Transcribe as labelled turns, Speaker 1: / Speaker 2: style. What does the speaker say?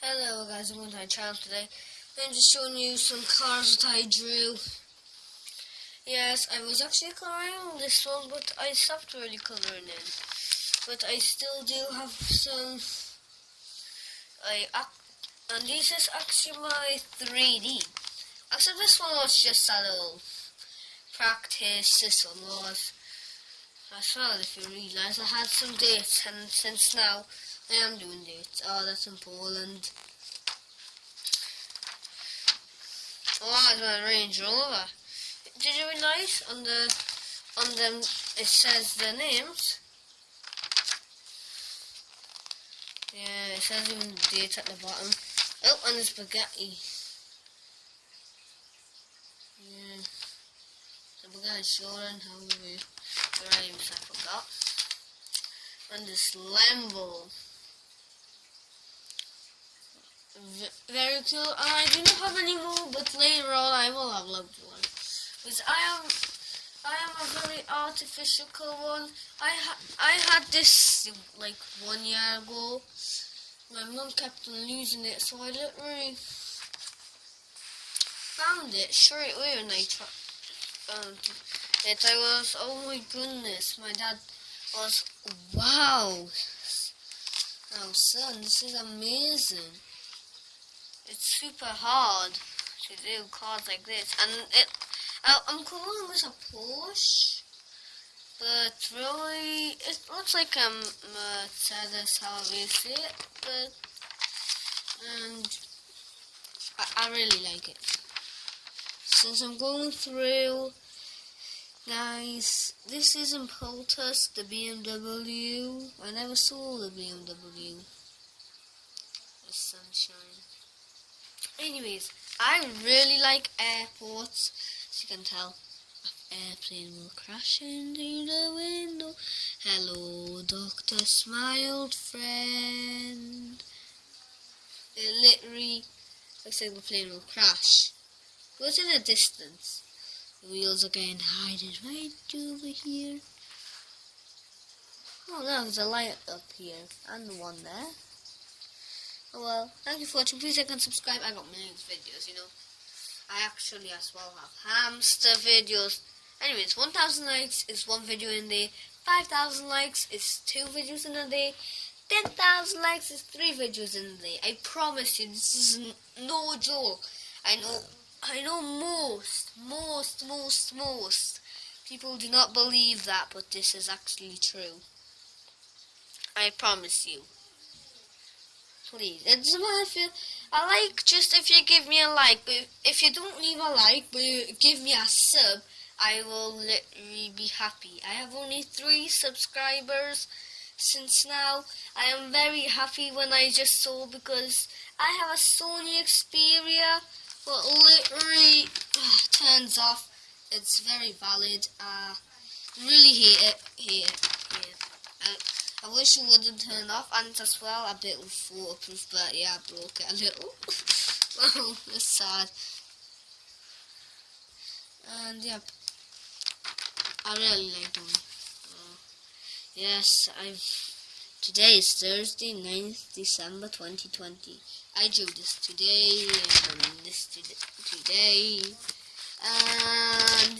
Speaker 1: Hello guys, welcome to my channel today. I'm just showing you some cars that I drew. Yes, I was actually coloring this one, but I stopped really coloring in. But I still do have some. And this is actually my 3D. Actually, this one was just a little practice. This one was. As well, if you realise, I had some dates, and since now I am doing dates. Oh, that's in Poland. Oh, that's my Range Rover. Did you realise on them it says the names? Yeah, it says even the date at the bottom. Oh, and the spaghetti. Yeah, the spaghetti showing how we rhymes. I forgot. And this Lambo. Very cool. I do not have any more, but later on I will upload one. Because I am a very artificial one. I had this like 1 year ago. My mum kept on losing it, so I literally found it straight away when I found it. I was, oh my goodness, my dad was, wow. Oh son, this is amazing. It's super hard to do cars like this, and I'm calling this a Porsche, but really it looks like a Mercedes, how we see it, but and I really like it. Since I'm going through, guys, this is in Poltus, the BMW. I never saw the BMW. The sunshine. Anyways, I really like airports, as you can tell. Airplane will crash into the window. Hello, Dr. Smiled Friend. It literally looks like the plane will crash. But it's in a distance. The wheels are getting hidden right over here. Oh no, there's a light up here, and the one there. Oh well, thank you for watching. Please like and subscribe. I got millions of videos, you know. I actually as well have hamster videos. Anyways, 1,000 likes is one video in a day. 5,000 likes is 2 videos in a day. 10,000 likes is 3 videos in a day. I promise you, this is no joke. I know most people do not believe that, but this is actually true. I promise you. Please, it doesn't matter if I like just if you give me a like, but if you don't leave a like but you give me a sub, I will literally be happy. I have only 3 subscribers since now. I am very happy when I just saw, because I have a Sony Xperia, but literally turns off. It's very valid. Really hate it. I wish it wouldn't turn off, and as well a bit waterproof, but yeah, I broke it a little. Oh, it's sad. And yep, I really like them. Yes, today is Thursday, 9th December 2020. I drew this today, and this today, and